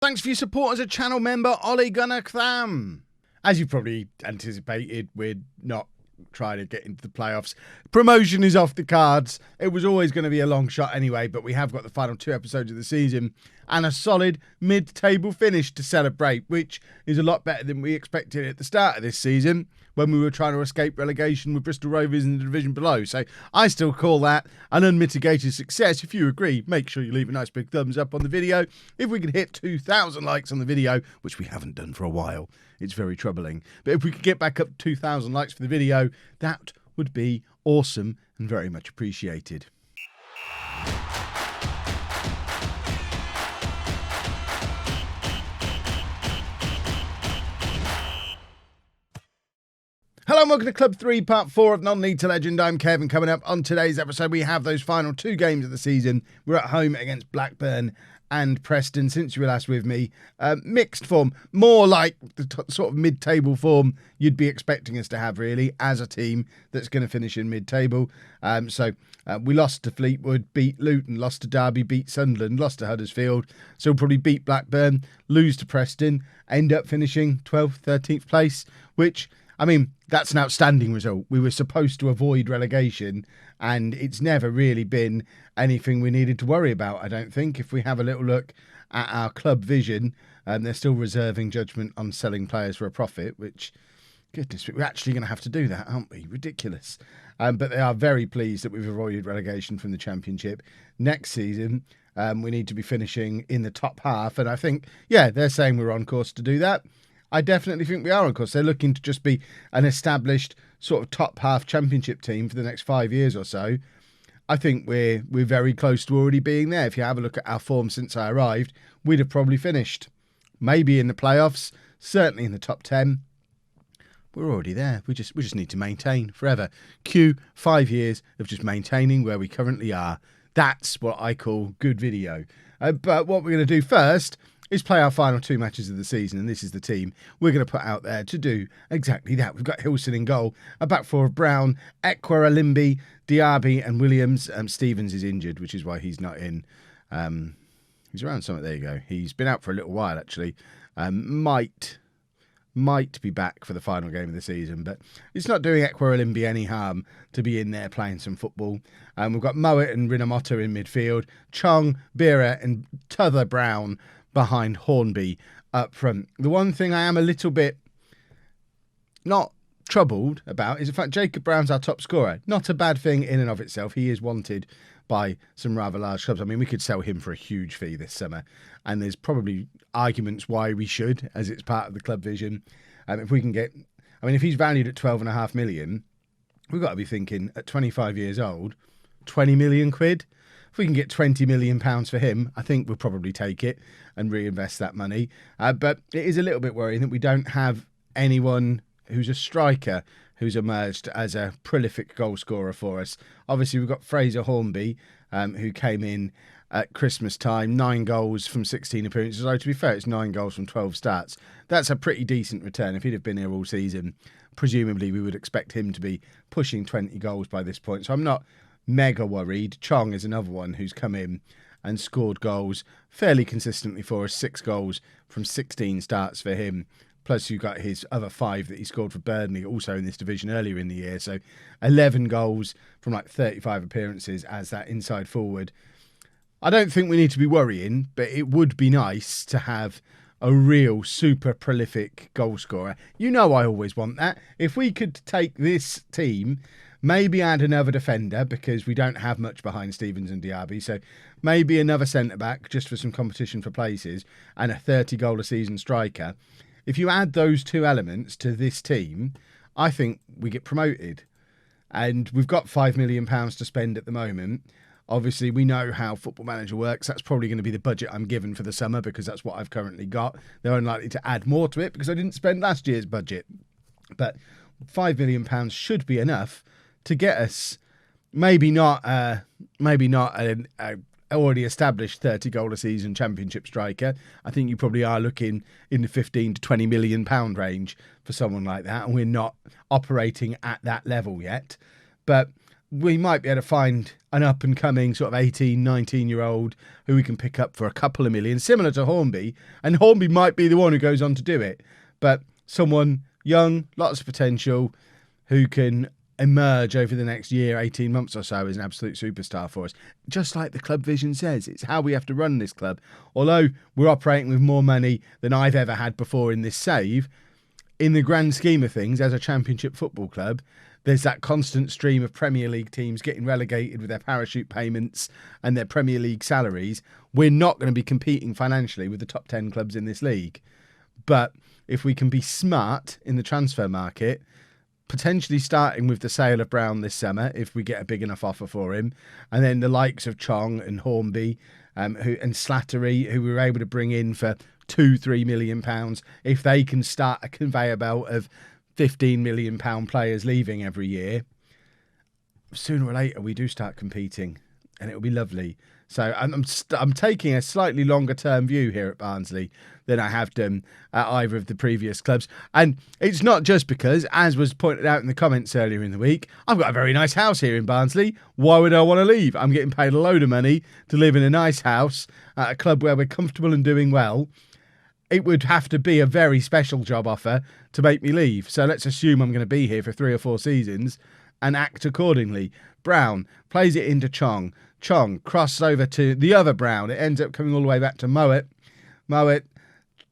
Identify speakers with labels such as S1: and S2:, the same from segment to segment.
S1: Thanks for your support as a channel member, Ollie Gunnar Tham. As you probably anticipated, we're not trying to get into the playoffs. Promotion is off the cards. It was always going to be a long shot anyway, but we have got the final 2 episodes of the season and a solid mid-table finish to celebrate, which is a lot better than we expected at the start of this season when we were trying to escape relegation with Bristol Rovers in the division below. So I still call that an unmitigated success. If you agree, make sure you leave a nice big thumbs up on the video. If we can hit 2,000 likes on the video, which we haven't done for a while, it's very troubling. But if we could get back up to 2,000 likes for the video, that would be awesome and very much appreciated. Hello and welcome to Club 3, Part 4 of Non-League to Legend. I'm Kevin. Coming up on today's episode, we have those final 2 games of the season. We're at home against Blackburn and Preston. Since you were last with me, mixed form, more like the sort of mid-table form you'd be expecting us to have, really, as a team that's going to finish in mid-table. We lost to Fleetwood, beat Luton, lost to Derby, beat Sunderland, lost to Huddersfield. So we'll probably beat Blackburn, lose to Preston, end up finishing 12th, 13th place, which, I mean, that's an outstanding result. We were supposed to avoid relegation, and it's never really been anything we needed to worry about, I don't think. If we have a little look at our club vision, they're still reserving judgment on selling players for a profit, which, goodness, we're actually going to have to do that, aren't we? Ridiculous. But they are very pleased that we've avoided relegation from the Championship. Next season, we need to be finishing in the top half, and I think, yeah, they're saying we're on course to do that. I definitely think we are, of course. They're looking to just be an established sort of top half Championship team for the next 5 years or so. I think we're very close to already being there. If you have a look at our form since I arrived, we'd have probably finished maybe in the playoffs, certainly in the top 10. We're already there. We just need to maintain forever. 5 years of just maintaining where we currently are. That's what I call good video. But what we're going to do first is play our final 2 matches of the season, and this is the team we're going to put out there to do exactly that. We've got Hilson in goal, a back 4 of Brown, Ekwa-Alimbi, Diaby and Williams. Stevens is injured, which is why he's not in. He's around something. There you go. He's been out for a little while, actually. Might be back for the final game of the season, but it's not doing Ekwa-Alimbi any harm to be in there playing some football. We've got Mowat and Rinamoto in midfield, Chong, Bira and Tuther Brown behind Hornby up front. The one thing I am a little bit not troubled about is the fact Jacob Brown's our top scorer. Not a bad thing in and of itself. He is wanted by some rather large clubs. I mean, we could sell him for a huge fee this summer, and there's probably arguments why we should, as it's part of the club vision. If we can get, I mean, if he's valued at 12.5 million, we've got to be thinking at 25 years old, 20 million quid. If we can get £20 million for him, I think we'll probably take it and reinvest that money. But it is a little bit worrying that we don't have anyone who's a striker who's emerged as a prolific goal scorer for us. Obviously, we've got Fraser Hornby, who came in at Christmas time, 9 goals from 16 appearances. So to be fair, it's 9 goals from 12 starts. That's a pretty decent return. If he'd have been here all season, presumably we would expect him to be pushing 20 goals by this point. So I'm not mega worried. Chong is another one who's come in and scored goals fairly consistently for us. 6 goals from 16 starts for him. Plus you've got his other 5 that he scored for Burnley, also in this division earlier in the year. So 11 goals from like 35 appearances as that inside forward. I don't think we need to be worrying, but it would be nice to have a real super prolific goal scorer. You know I always want that. If we could take this team, maybe add another defender, because we don't have much behind Stevens and Diaby. So maybe another centre-back just for some competition for places, and a 30-goal-a-season striker. If you add those 2 elements to this team, I think we get promoted. And we've got £5 million to spend at the moment. Obviously, we know how Football Manager works. That's probably going to be the budget I'm given for the summer, because that's what I've currently got. They're unlikely to add more to it because I didn't spend last year's budget. But £5 million should be enough to get us maybe not an already established 30-goal-a-season Championship striker. I think you probably are looking in the £15 to £20 million range for someone like that, and we're not operating at that level yet. But we might be able to find an up-and-coming sort of 18, 19-year-old who we can pick up for a couple of million, similar to Hornby. And Hornby might be the one who goes on to do it. But someone young, lots of potential, who can emerge over the next year, 18 months or so as an absolute superstar for us. Just like the club vision says, it's how we have to run this club. Although we're operating with more money than I've ever had before in this save, in the grand scheme of things, as a championship football club, there's that constant stream of Premier League teams getting relegated with their parachute payments and their Premier League salaries. We're not going to be competing financially with the top 10 clubs in this league. But if we can be smart in the transfer market, potentially starting with the sale of Brown this summer, if we get a big enough offer for him, and then the likes of Chong and Hornby and Slattery, who we were able to bring in for £2-3 million, if they can start a conveyor belt of £15 million players leaving every year, sooner or later we do start competing, and it'll be lovely. So I'm taking a slightly longer term view here at Barnsley than I have done at either of the previous clubs. And it's not just because, as was pointed out in the comments earlier in the week, I've got a very nice house here in Barnsley. Why would I want to leave? I'm getting paid a load of money to live in a nice house at a club where we're comfortable and doing well. It would have to be a very special job offer to make me leave. So let's assume I'm going to be here for 3 or 4 seasons and act accordingly. Brown plays it into Chong. Chong crosses over to the other Brown. It ends up coming all the way back to Mowat. Mowat,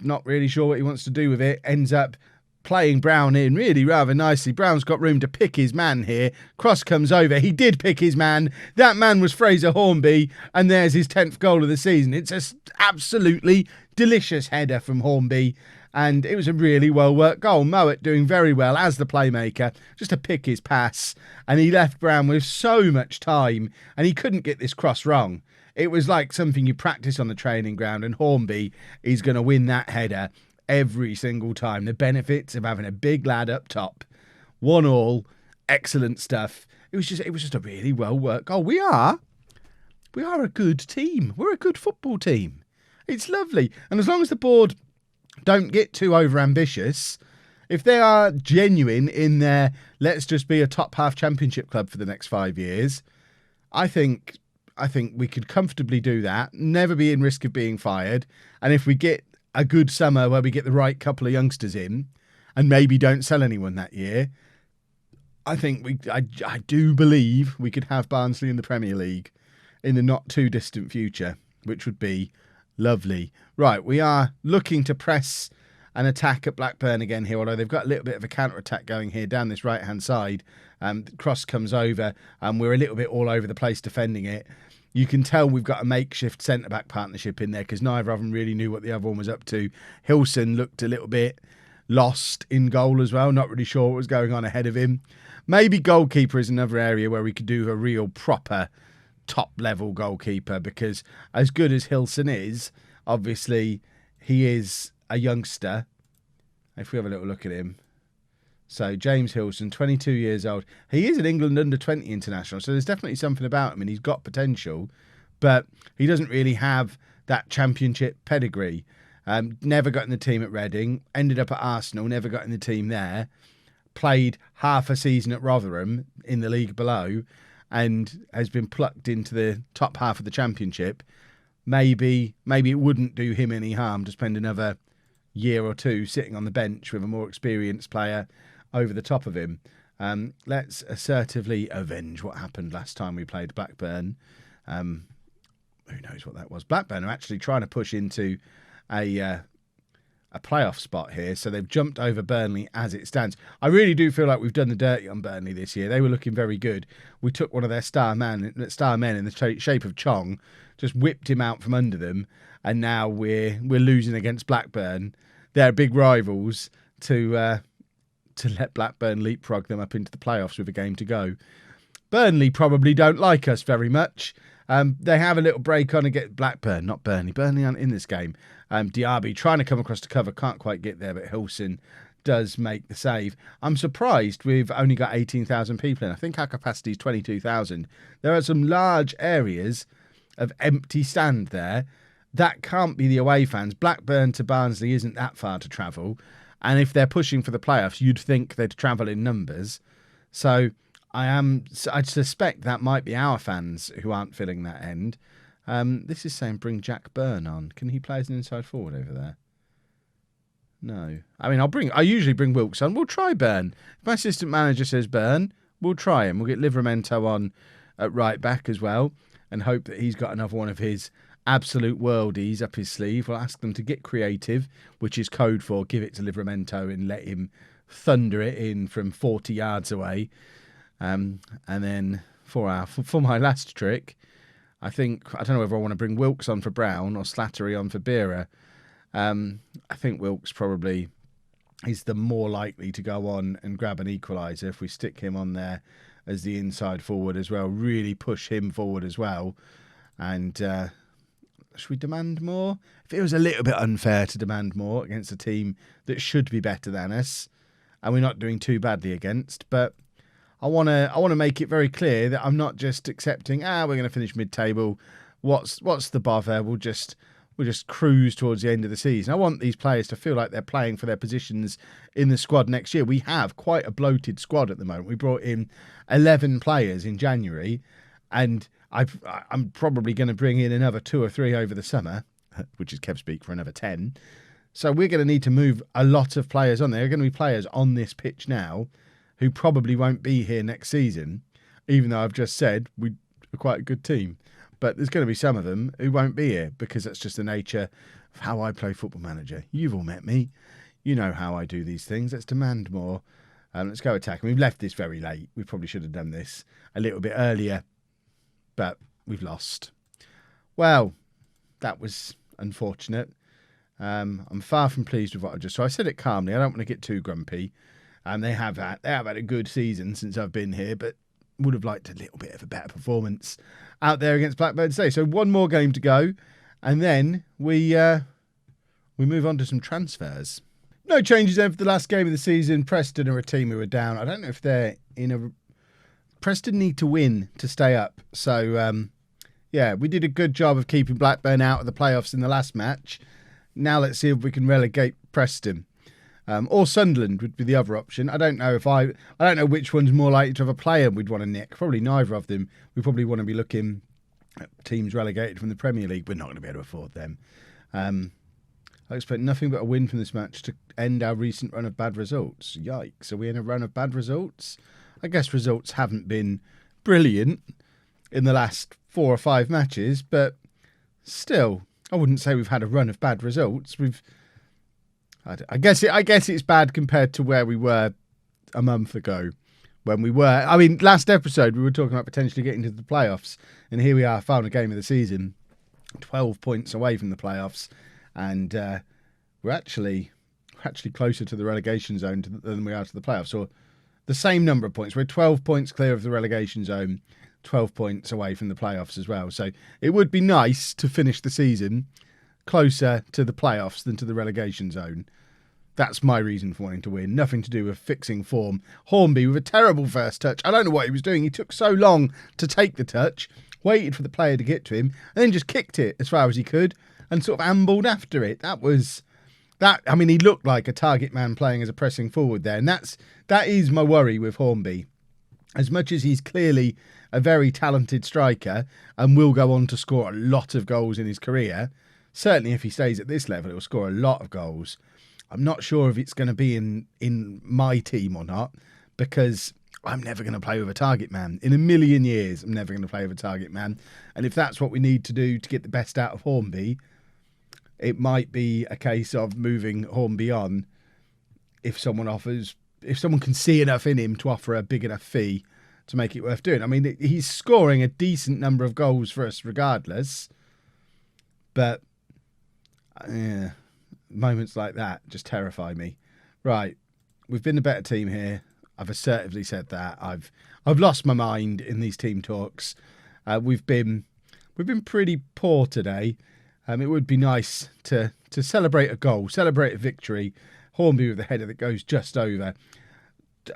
S1: not really sure what he wants to do with it, ends up playing Brown in really rather nicely. Brown's got room to pick his man here. Cross comes over. He did pick his man. That man was Fraser Hornby, and there's his 10th goal of the season. It's an absolutely delicious header from Hornby, and it was a really well-worked goal. Mowat doing very well as the playmaker, just to pick his pass, and he left Brown with so much time, and he couldn't get this cross wrong. It was like something you practice on the training ground, and Hornby is going to win that header every single time. The benefits of having a big lad up top. 1-1, excellent stuff. It was just a really well-worked goal. We are a good team. We're a good football team. It's lovely. And as long as the board don't get too over-ambitious, if they are genuine in their let's just be a top-half championship club for the next 5 years, I think we could comfortably do that, never be in risk of being fired. And if we get a good summer where we get the right couple of youngsters in and maybe don't sell anyone that year, I think I do believe we could have Barnsley in the Premier League in the not too distant future, which would be lovely. Right, we are looking to press an attack at Blackburn again here, although they've got a little bit of a counter-attack going here down this right-hand side. Cross comes over, and we're a little bit all over the place defending it. You can tell we've got a makeshift centre-back partnership in there because neither of them really knew what the other one was up to. Hilson looked a little bit lost in goal as well, not really sure what was going on ahead of him. Maybe goalkeeper is another area where we could do a real proper top-level goalkeeper, because as good as Hilson is, obviously he is a youngster. If we have a little look at him. So James Hilson, 22 years old. He is an England under-20 international, so there's definitely something about him, and he's got potential, but he doesn't really have that championship pedigree. Never got in the team at Reading, ended up at Arsenal, never got in the team there, played half a season at Rotherham in the league below, and has been plucked into the top half of the championship. Maybe it wouldn't do him any harm to spend another year or two sitting on the bench with a more experienced player over the top of him. Let's assertively avenge what happened last time we played Blackburn. Who knows what that was? Blackburn are actually trying to push into a playoff spot here, so they've jumped over Burnley as it stands. I really do feel like we've done the dirty on Burnley this year. They were looking very good. We took one of their star men in the shape of Chong, just whipped him out from under them, and now we're losing against Blackburn. They're big rivals to let Blackburn leapfrog them up into the playoffs with a game to go. Burnley probably don't like us very much. They have a little break on against Blackburn, not Burnley. Burnley aren't in this game. Diaby trying to come across the cover, can't quite get there, but Hilson does make the save. I'm surprised we've only got 18,000 people in. I think our capacity is 22,000. There are some large areas of empty stand there. That can't be the away fans. Blackburn to Barnsley isn't that far to travel. And if they're pushing for the playoffs, you'd think they'd travel in numbers. So I suspect that might be our fans who aren't filling that end. This is saying bring Jack Byrne on. Can he play as an inside forward over there? No. I mean, I usually bring Wilkes on. We'll try Byrne. If my assistant manager says Byrne, we'll try him. We'll get Livramento on at right back as well and hope that he's got another one of his absolute worldies up his sleeve. We'll ask them to get creative, which is code for give it to Livramento and let him thunder it in from 40 yards away. And then for my last trick, I don't know whether I want to bring Wilkes on for Brown or Slattery on for Beera. I think Wilkes probably is the more likely to go on and grab an equaliser if we stick him on there as the inside forward as well. Really push him forward as well. And should we demand more? It feels a little bit unfair to demand more against a team that should be better than us and we're not doing too badly against. But I want to make it very clear that I'm not just accepting, we're going to finish mid-table. What's the bother? We'll just cruise towards the end of the season. I want these players to feel like they're playing for their positions in the squad next year. We have quite a bloated squad at the moment. We brought in 11 players in January, and I'm probably going to bring in another 2 or 3 over the summer, which is Kev speak for another 10. So we're going to need to move a lot of players on. There are going to be players on this pitch now who probably won't be here next season, even though I've just said we're quite a good team. But there's going to be some of them who won't be here because that's just the nature of how I play Football Manager. You've all met me. You know how I do these things. Let's demand more. Let's go attack. And we've left this very late. We probably should have done this a little bit earlier, but we've lost. Well, that was unfortunate. I'm far from pleased with what I just saw. I said it calmly. I don't want to get too grumpy. They have had a good season since I've been here, but would have liked a little bit of a better performance out there against Blackburn today. So one more game to go, and then we move on to some transfers. No changes then for the last game of the season. Preston are a team who are down. I don't know if they're in a... Preston need to win to stay up. So, we did a good job of keeping Blackburn out of the playoffs in the last match. Now let's see if we can relegate Preston. Or Sunderland would be the other option. I don't know I don't know which one's more likely to have a player we'd want to nick. Probably neither of them. We probably want to be looking at teams relegated from the Premier League. We're not going to be able to afford them. I expect nothing but a win from this match to end our recent run of bad results. Yikes. Are we in a run of bad results? I guess results haven't been brilliant in the last 4 or 5 matches, but still, I wouldn't say we've had a run of bad results. I guess it's bad compared to where we were a month ago when we were... I mean, last episode we were talking about potentially getting to the playoffs, and here we are, final game of the season, 12 points away from the playoffs, and we're actually closer to the relegation zone than we are to the playoffs, or the same number of points. We're 12 points clear of the relegation zone, 12 points away from the playoffs as well. So it would be nice to finish the season closer to the playoffs than to the relegation zone. That's my reason for wanting to win. Nothing to do with fixing form. Hornby with a terrible first touch. I don't know what he was doing. He took so long to take the touch, waited for the player to get to him, and then just kicked it as far as he could and sort of ambled after it. I mean, he looked like a target man playing as a pressing forward there. And that is my worry with Hornby. As much as he's clearly a very talented striker and will go on to score a lot of goals in his career, certainly if he stays at this level, he'll score a lot of goals. I'm not sure if it's going to be in my team or not, because I'm never going to play with a target man. In a million years, I'm never going to play with a target man. And if that's what we need to do to get the best out of Hornby, it might be a case of moving Hornby on if someone can see enough in him to offer a big enough fee to make it worth doing. I mean, he's scoring a decent number of goals for us regardless, but moments like that just terrify me. Right, we've been the better team here. I've assertively said that. I've lost my mind in these team talks. We've been pretty poor today. It would be nice to celebrate a goal, celebrate a victory. Hornby with the header that goes just over.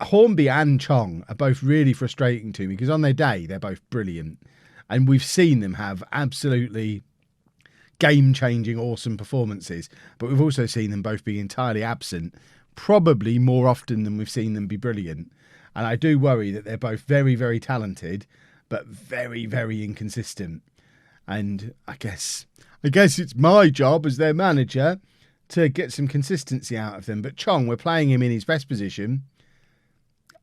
S1: Hornby and Chong are both really frustrating to me because on their day, they're both brilliant. And we've seen them have absolutely game-changing, awesome performances. But we've also seen them both be entirely absent, probably more often than we've seen them be brilliant. And I do worry that they're both very, very talented, but very, very inconsistent. And I guess it's my job as their manager to get some consistency out of them. But Chong, we're playing him in his best position,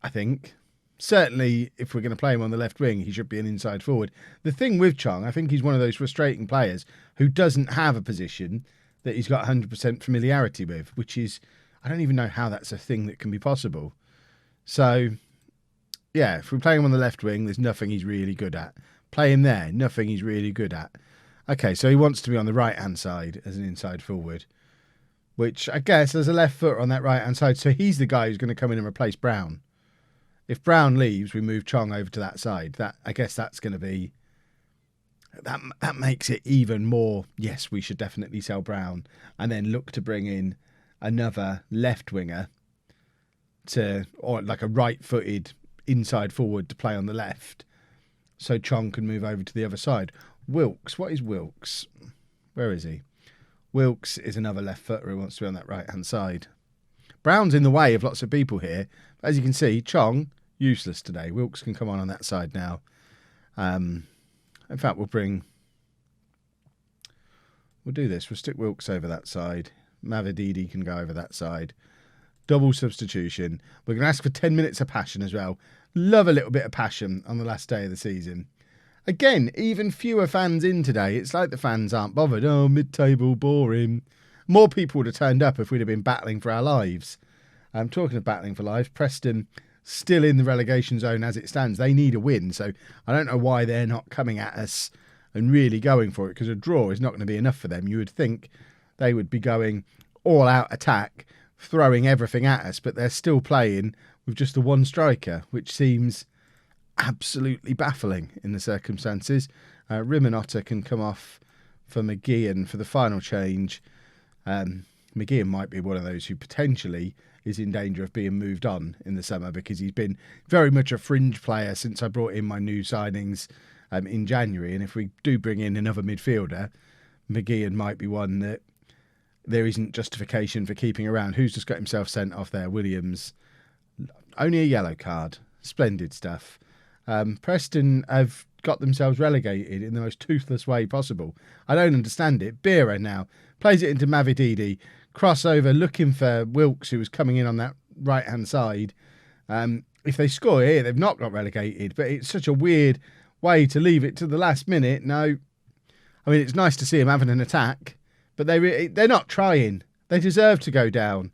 S1: I think. Certainly, if we're going to play him on the left wing, he should be an inside forward. The thing with Chong, I think he's one of those frustrating players who doesn't have a position that he's got 100% familiarity with, which is, I don't even know how that's a thing that can be possible. So, yeah, if we're playing him on the left wing, there's nothing he's really good at. Play him there, nothing he's really good at. Okay, so he wants to be on the right-hand side as an inside forward, which I guess there's a left footer on that right-hand side, so he's the guy who's going to come in and replace Brown. If Brown leaves, we move Chong over to that side. I guess that's going to be... That makes it even more, yes, we should definitely sell Brown and then look to bring in another left winger or like a right-footed inside forward to play on the left so Chong can move over to the other side. Wilkes, what is Wilkes? Where is he? Wilkes is another left footer who wants to be on that right-hand side. Brown's in the way of lots of people here. As you can see, Chong, useless today. Wilkes can come on that side now. In fact, we'll do this. We'll stick Wilkes over that side. Mavididi can go over that side. Double substitution. We're going to ask for 10 minutes of passion as well. Love a little bit of passion on the last day of the season. Again, even fewer fans in today. It's like the fans aren't bothered. Oh, mid-table, boring. More people would have turned up if we'd have been battling for our lives. I'm talking of battling for lives. Preston still in the relegation zone as it stands. They need a win, so I don't know why they're not coming at us and really going for it, because a draw is not going to be enough for them. You would think they would be going all-out attack, throwing everything at us, but they're still playing with just the one striker, which seems absolutely baffling in the circumstances. Rimanotta can come off for McGeehan for the final change. McGeehan might be one of those who potentially is in danger of being moved on in the summer, because he's been very much a fringe player since I brought in my new signings in January. And if we do bring in another midfielder, McGeehan might be one that there isn't justification for keeping around. Who's just got himself sent off there? Williams. Only a yellow card. Splendid stuff. Preston have got themselves relegated in the most toothless way possible. I don't understand it. Beera now plays it into Mavididi. Crossover looking for Wilkes, who was coming in on that right-hand side. If they score here, they've not got relegated, but it's such a weird way to leave it to the last minute. No, I mean, it's nice to see them having an attack, but they're not trying. They deserve to go down.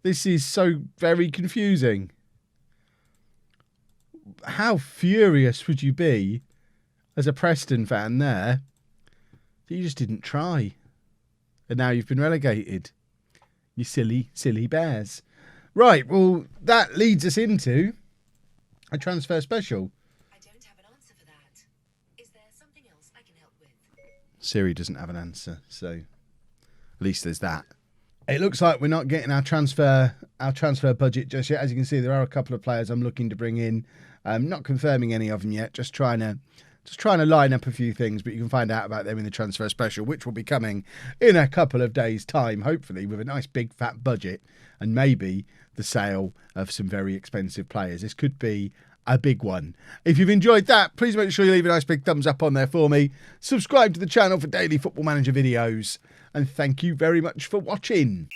S1: This is so very confusing. How furious would you be as a Preston fan there that you just didn't try? And now you've been relegated. You silly, silly bears. Right, well, that leads us into a transfer special.
S2: I don't have an answer for that. Is there something else I can help with?
S1: Siri doesn't have an answer, so at least there's that. It looks like we're not getting our transfer budget just yet. As you can see, there are a couple of players I'm looking to bring in. I'm not confirming any of them yet, just trying to line up a few things, but you can find out about them in the transfer special, which will be coming in a couple of days' time, hopefully with a nice big fat budget and maybe the sale of some very expensive players. This could be a big one. If you've enjoyed that, please make sure you leave a nice big thumbs up on there for me. Subscribe to the channel for daily Football Manager videos, and thank you very much for watching.